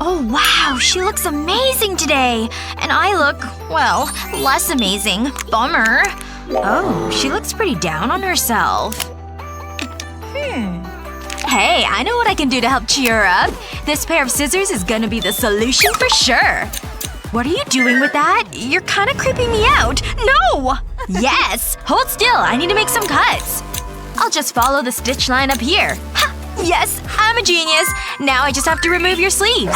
Oh wow, she looks amazing today. And I look, well, less amazing. Bummer. Oh, she looks pretty down on herself. Hey, I know what I can do to help cheer her up. This pair of scissors is gonna be the solution for sure. What are you doing with that? You're kinda creeping me out. No! Yes! Hold still, I need to make some cuts. I'll just follow the stitch line up here. Ha! Yes! I'm a genius! Now I just have to remove your sleeves.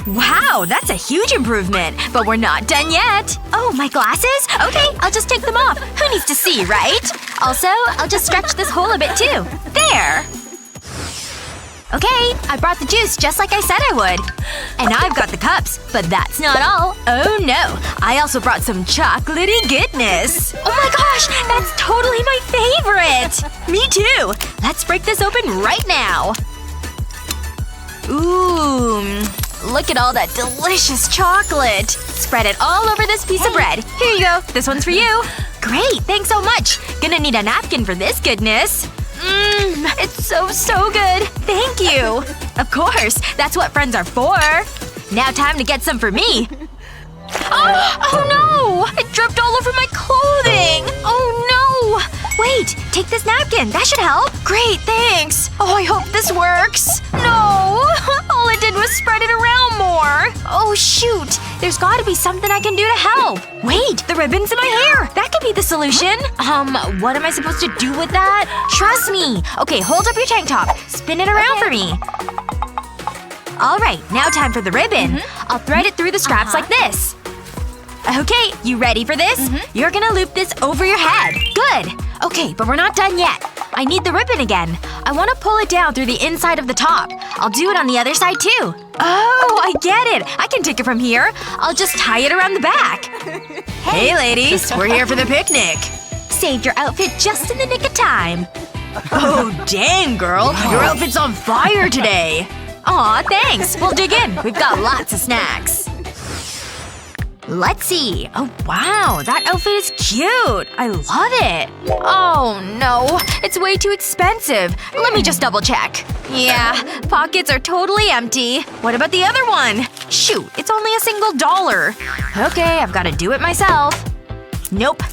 Wow, that's a huge improvement. But we're not done yet. Oh, my glasses? Okay, I'll just take them off. Who needs to see, right? Also, I'll just stretch this hole a bit too. There! Okay, I brought the juice just like I said I would. And I've got the cups. But that's not all. Oh no. I also brought some chocolatey goodness. Oh my gosh! That's totally my favorite! Me too! Let's break this open right now. Ooh. Look at all that delicious chocolate. Spread it all over this piece of bread. Here you go. This one's for you. Great. Thanks so much. Gonna need a napkin for this goodness. It's so good. Thank you. Of course. That's what friends are for. Now time to get some for me. Oh no! It dripped all over my clothing! Oh no! Wait. Take this napkin. That should help. Great, thanks. Oh, I hope this works. No! All it did was spread it around more. Oh shoot. There's gotta be something I can do to help. Wait, the ribbons in my hair! That could be the solution. What am I supposed to do with that? Trust me. Okay, hold up your tank top. Spin it around for me. Alright, now time for the ribbon. I'll thread it through the straps like this. Okay, you ready for this? You're gonna loop this over your head. Good. Okay, but we're not done yet. I need the ribbon again. I want to pull it down through the inside of the top. I'll do it on the other side too. Oh, I get it. I can take it from here. I'll just tie it around the back. Hey ladies, we're here for the picnic. Saved your outfit just in the nick of time. Oh dang, girl. Your outfit's on fire today. Aw, thanks. We'll dig in. We've got lots of snacks. Let's see. Oh wow, that outfit is cute. I love it. Oh no. It's way too expensive. Let me just double check. Yeah, pockets are totally empty. What about the other one? Shoot, it's only $1. Okay, I've gotta do it myself. Nope.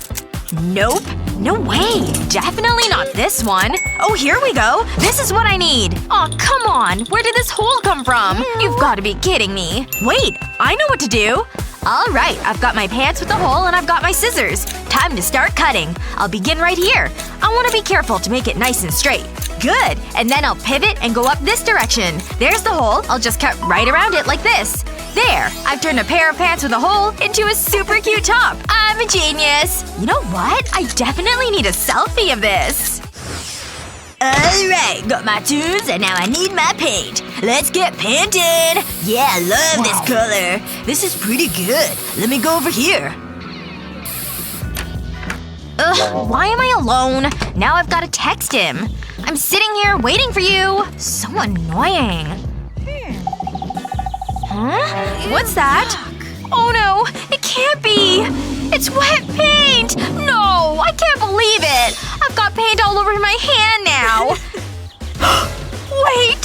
Nope. No way. Definitely not this one. Oh, here we go. This is what I need. Aw, come on. Where did this hole come from? You've gotta be kidding me. Wait, I know what to do. Alright, I've got my pants with the hole and I've got my scissors. Time to start cutting. I'll begin right here. I want to be careful to make it nice and straight. Good! And then I'll pivot and go up this direction. There's the hole. I'll just cut right around it like this. There! I've turned a pair of pants with a hole into a super cute top. I'm a genius! You know what? I definitely need a selfie of this. Alright, got my tools and now I need my paint. Let's get painted! Yeah, I love this color. This is pretty good. Let me go over here. Ugh, why am I alone? Now I've gotta text him. I'm sitting here waiting for you. So annoying. Huh? What's that? Oh no! It can't be! It's wet paint! No! I can't believe it! I've got paint all over my hand now! Wait!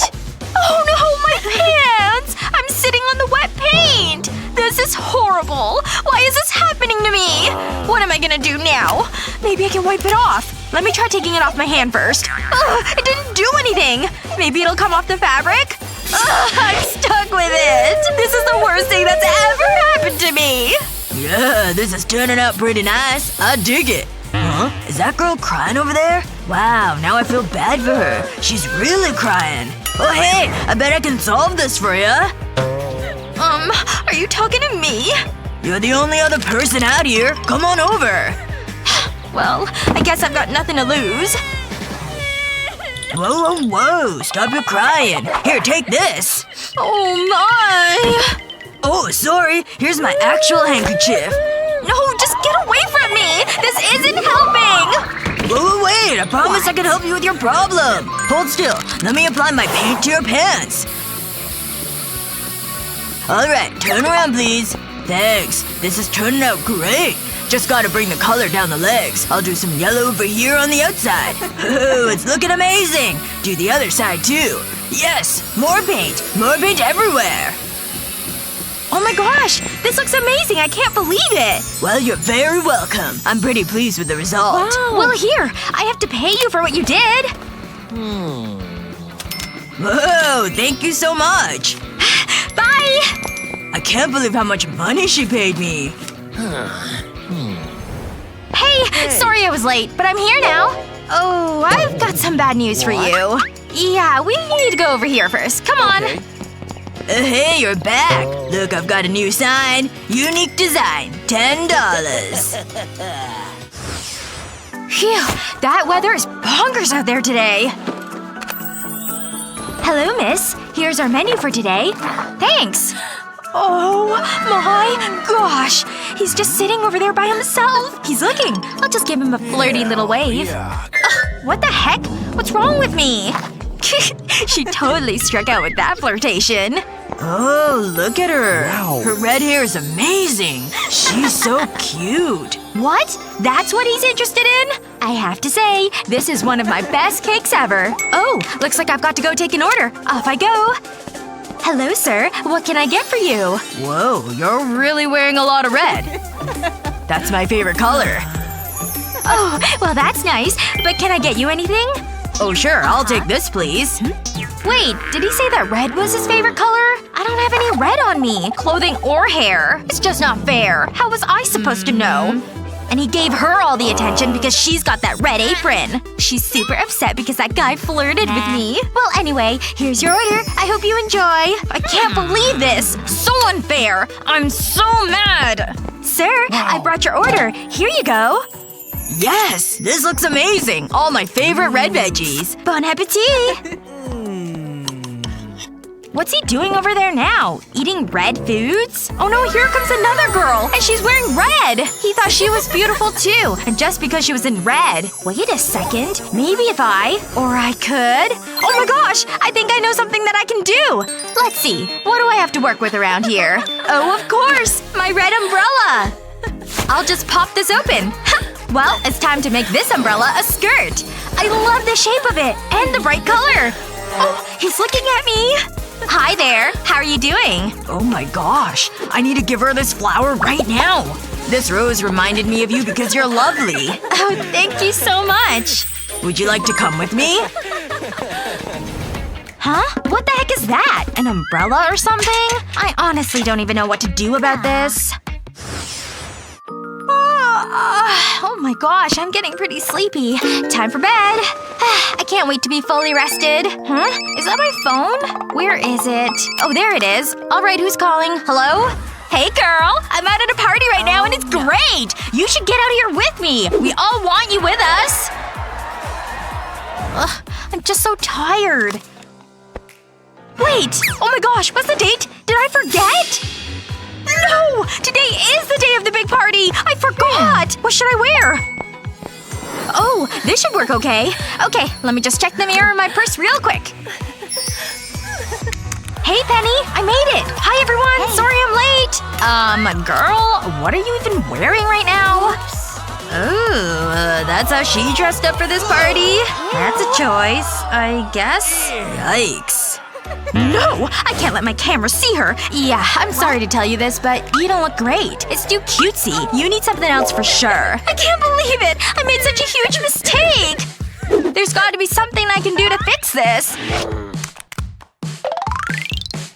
Oh no! My hands! I'm sitting on the wet paint! This is horrible! Why is this happening to me? What am I gonna do now? Maybe I can wipe it off. Let me try taking it off my hand first. Ugh! It didn't do anything! Maybe it'll come off the fabric? Ugh! I'm stuck with it! This is the worst thing that's ever happened to me! Yeah, this is turning out pretty nice. I dig it. Huh? Is that girl crying over there? Wow, now I feel bad for her. She's really crying. Oh hey, I bet I can solve this for ya. Are you talking to me? You're the only other person out here. Come on over. Well, I guess I've got nothing to lose. Whoa, whoa, whoa. Stop your crying. Here, take this. Oh my. Oh, sorry. Here's my actual handkerchief. No, just get away from me! This isn't helping! Whoa, wait! I promise I can help you with your problem! Hold still. Let me apply my paint to your pants. Alright, turn around please. Thanks. This is turning out great. Just gotta bring the color down the legs. I'll do some yellow over here on the outside. Oh, it's looking amazing! Do the other side too. Yes! More paint! More paint everywhere! Oh my gosh! This looks amazing! I can't believe it! Well, you're very welcome. I'm pretty pleased with the result. Wow. Well, here! I have to pay you for what you did! Whoa, thank you so much. Bye! I can't believe how much money she paid me. Hey! Sorry I was late, but I'm here now. Oh, I've got some bad news for you. Yeah, we need to go over here first. Come on. Okay. Hey, you're back. Look, I've got a new sign. Unique design. $10. Phew, that weather is bonkers out there today. Hello, miss. Here's our menu for today. Thanks. Oh my gosh. He's just sitting over there by himself. He's looking. I'll just give him a flirty little wave. Ugh, what the heck? What's wrong with me? She totally struck out with that flirtation. Oh, look at her. Wow. Her red hair is amazing. She's so cute. What? That's what he's interested in? I have to say, this is one of my best cakes ever. Oh, looks like I've got to go take an order. Off I go. Hello, sir. What can I get for you? Whoa, you're really wearing a lot of red. That's my favorite color. Oh, well that's nice. But can I get you anything? Oh, sure. I'll take this, please. Wait, did he say that red was his favorite color? I don't have any red on me. Clothing or hair. It's just not fair. How was I supposed to know? And he gave her all the attention because she's got that red apron. She's super upset because that guy flirted with me. Well, anyway, here's your order. I hope you enjoy. I can't believe this. So unfair. I'm so mad. Sir, I brought your order. Here you go. Yes! This looks amazing! All my favorite red veggies. Bon appetit! What's he doing over there now? Eating red foods? Oh no, here comes another girl! And she's wearing red! He thought she was beautiful too. And just because she was in red. Wait a second. Maybe if or I could… Oh my gosh! I think I know something that I can do! Let's see. What do I have to work with around here? Oh, of course! My red umbrella! I'll just pop this open. Well, it's time to make this umbrella a skirt. I love the shape of it. And the bright color. Oh, he's looking at me. Hi there. How are you doing? Oh my gosh. I need to give her this flower right now. This rose reminded me of you because you're lovely. Oh, thank you so much. Would you like to come with me? Huh? What the heck is that? An umbrella or something? I honestly don't even know what to do about this. Oh my gosh, I'm getting pretty sleepy. Time for bed. I can't wait to be fully rested. Huh? Is that my phone? Where is it? Oh, there it is. Alright, who's calling? Hello? Hey girl! I'm out at a party right now and it's great! You should get out here with me! We all want you with us! Ugh, I'm just so tired. Wait! Oh my gosh, what's the date? Did I forget? No! Today is the day of the big party! I forgot! What should I wear? Oh, this should work okay. Okay, let me just check the mirror in my purse real quick. Hey, Penny! I made it! Hi, everyone! Sorry I'm late! Girl? What are you even wearing right now? Ooh, that's how she dressed up for this party? That's a choice, I guess. Yikes. No! I can't let my camera see her! Yeah, I'm sorry to tell you this, but you don't look great. It's too cutesy. You need something else for sure. I can't believe it! I made such a huge mistake! There's gotta be something I can do to fix this.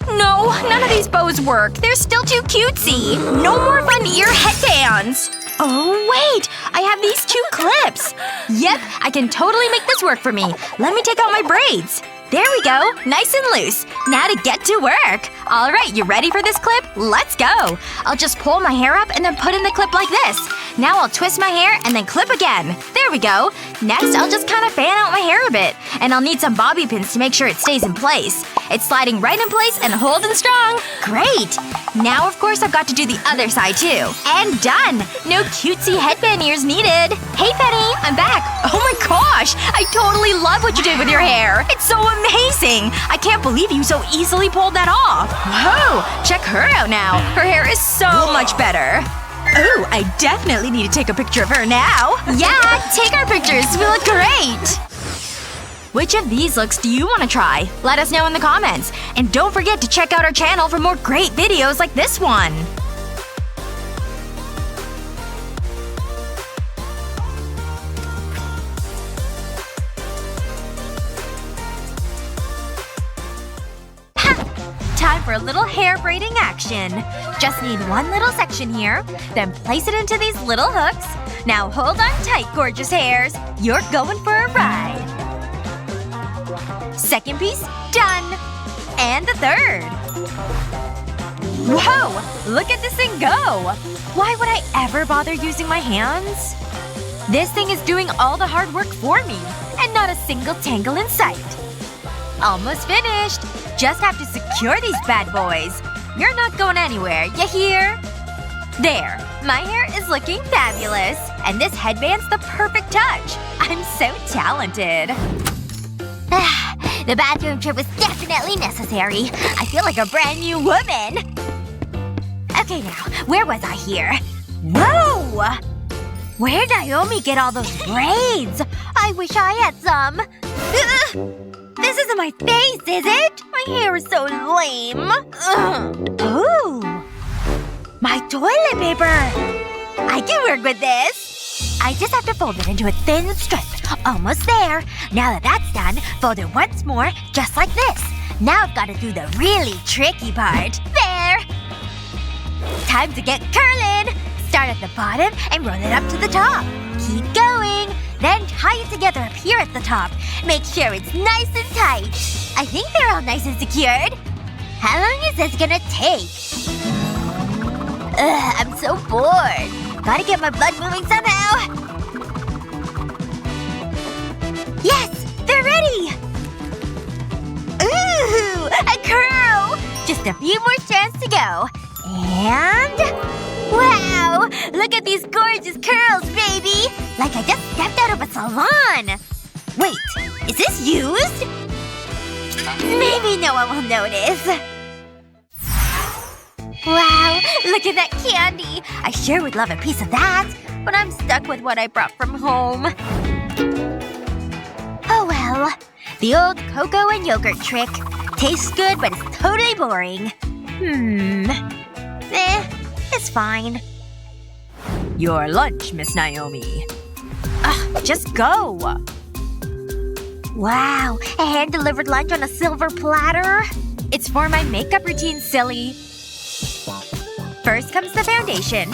No, none of these bows work. They're still too cutesy. No more fun ear headbands. Oh, wait! I have these 2 clips! Yep, I can totally make this work for me. Let me take out my braids. There we go. Nice and loose. Now to get to work. Alright, you ready for this clip? Let's go. I'll just pull my hair up and then put in the clip like this. Now I'll twist my hair and then clip again. There we go. Next, I'll just kind of fan out my hair a bit. And I'll need some bobby pins to make sure it stays in place. It's sliding right in place and holding strong. Great! Now, of course, I've got to do the other side too. And done! No cutesy headband ears needed. Hey, Penny! I'm back! Oh my gosh! I totally love what you did with your hair! It's so amazing! I can't believe you so easily pulled that off! Whoa! Check her out now! Her hair is so much better! Oh, I definitely need to take a picture of her now! Yeah! Take our pictures! We look great! Which of these looks do you want to try? Let us know in the comments. And don't forget to check out our channel for more great videos like this one. Time for a little hair braiding action. Just need one little section here, then place it into these little hooks. Now hold on tight, gorgeous hairs. You're going for a ride. Second piece, done. And the third. Whoa! Look at this thing go! Why would I ever bother using my hands? This thing is doing all the hard work for me, and not a single tangle in sight. Almost finished. Just have to secure these bad boys. You're not going anywhere, you hear? There. My hair is looking fabulous. And this headband's the perfect touch. I'm so talented. The bathroom trip was definitely necessary. I feel like a brand new woman. Okay now, where was I here? Whoa! Where'd Naomi get all those braids? I wish I had some. This isn't my face, is it? My hair is so lame. Ooh. My toilet paper! I can work with this. I just have to fold it into a thin strip. Almost there. Now that that's done, fold it once more, just like this. Now I've gotta do the really tricky part. There! Time to get curling! Start at the bottom and roll it up to the top. Keep going. Then tie it together up here at the top. Make sure it's nice and tight. I think they're all nice and secured. How long is this gonna take? Ugh, I'm so bored. Gotta get my blood moving somehow. Yes! They're ready! Ooh! A curl! Just a few more strands to go. And… wow! Look at these gorgeous curls, baby! Like I just stepped out of a salon! Wait, is this used? Maybe no one will notice. Wow, look at that candy! I sure would love a piece of that. But I'm stuck with what I brought from home. Oh well. The old cocoa and yogurt trick. Tastes good, but it's totally boring. It's fine. Your lunch, Miss Naomi. Ugh, just go. Wow, a hand-delivered lunch on a silver platter? It's for my makeup routine, silly. First comes the foundation.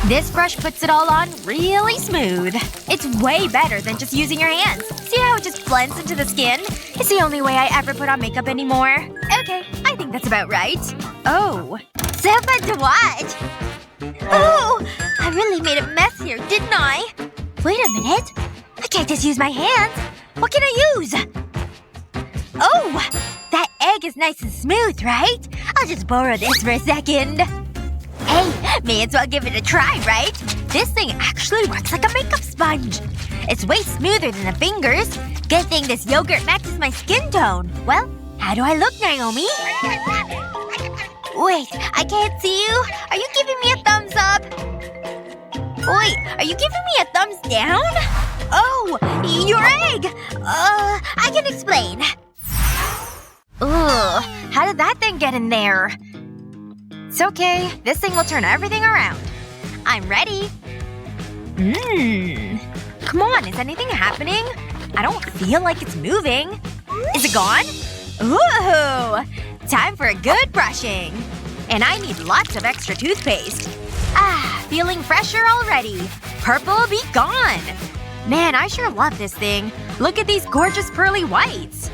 This brush puts it all on really smooth. It's way better than just using your hands. See how it just blends into the skin? It's the only way I ever put on makeup anymore. Okay, I think that's about right. Oh. So fun to watch! Oh! I really made a mess here, didn't I? Wait a minute. I can't just use my hands. What can I use? Oh! That egg is nice and smooth, right? I'll just borrow this for a second. Hey, may as well give it a try, right? This thing actually works like a makeup sponge. It's way smoother than the fingers. Good thing this yogurt matches my skin tone. Well, how do I look, Naomi? Wait, I can't see you. Are you giving me a thumbs up? Wait, are you giving me a thumbs down? Oh, your egg! I can explain. Ugh, how did that thing get in there? It's okay. This thing will turn everything around. I'm ready. Come on, is anything happening? I don't feel like it's moving. Is it gone? Ooh! Time for a good brushing. And I need lots of extra toothpaste. Ah, feeling fresher already. Purple be gone. Man, I sure love this thing. Look at these gorgeous pearly whites.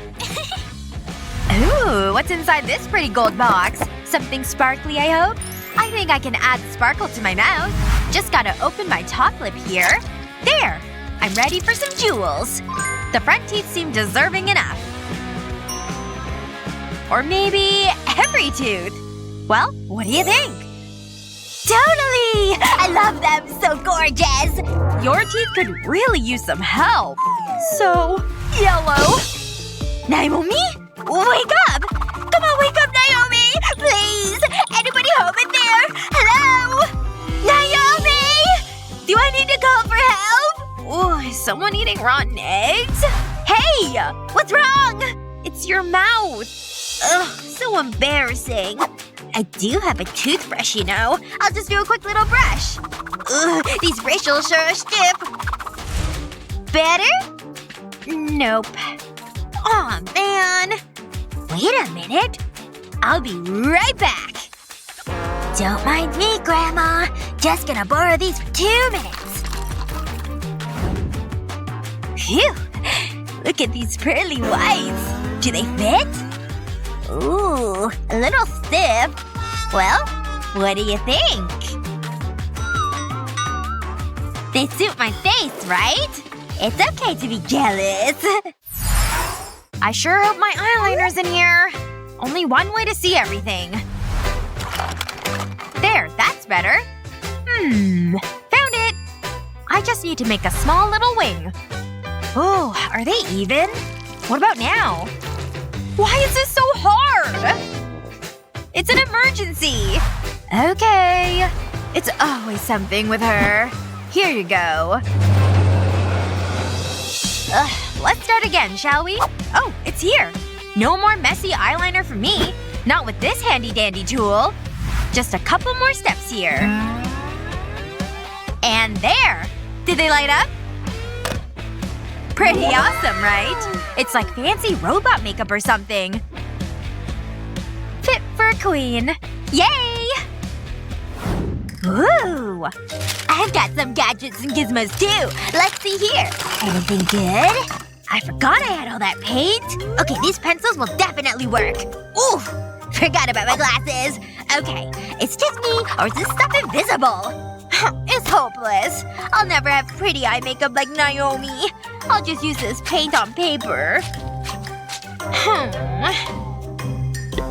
Ooh, what's inside this pretty gold box? Something sparkly, I hope? I think I can add sparkle to my mouth. Just gotta open my top lip here. There! I'm ready for some jewels. The front teeth seem deserving enough. Or maybe every tooth. Well, what do you think? Totally! I love them! So gorgeous! Your teeth could really use some help. So… yellow. Naomi? Wake up! Come on, wake up, Naomi! Please! Anybody home in there? Hello? Naomi! Do I need to call for help? Oh, is someone eating rotten eggs? your mouth. Ugh, so embarrassing. I do have a toothbrush, you know. I'll just do a quick little brush. Ugh, these bristles sure are stiff. Better? Nope. Aw, man. Wait a minute. I'll be right back. Don't mind me, Grandma. Just gonna borrow these for 2 minutes. Phew. Look at these pearly whites. Do they fit? Ooh, a little stiff. Well, what do you think? They suit my face, right? It's okay to be jealous. I sure hope my eyeliner's in here. Only one way to see everything. There, that's better. Found it! I just need to make a small little wing. Oh, are they even? What about now? Why is this so hard? It's an emergency! Okay. It's always something with her. Here you go. Let's start again, shall we? Oh, it's here. No more messy eyeliner for me. Not with this handy-dandy tool. Just a couple more steps here. And there! Did they light up? Pretty awesome, right? It's like fancy robot makeup or something. Fit for a queen. Yay! Ooh. I've got some gadgets and gizmos too. Let's see here. Anything good? I forgot I had all that paint. Okay, these pencils will definitely work. Ooh! Forgot about my glasses. Okay. It's just me, or is this stuff invisible? It's hopeless. I'll never have pretty eye makeup like Naomi. I'll just use this paint on paper.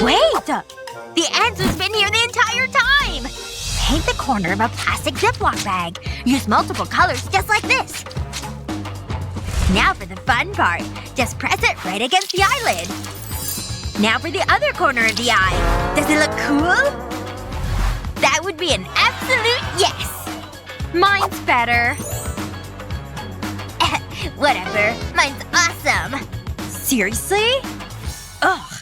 Wait! The answer's been here the entire time! Paint the corner of a plastic Ziploc bag. Use multiple colors just like this. Now for the fun part. Just press it right against the eyelid. Now for the other corner of the eye. Does it look cool? That would be an absolute yes! Mine's better. Whatever. Mine's awesome. Seriously? Ugh.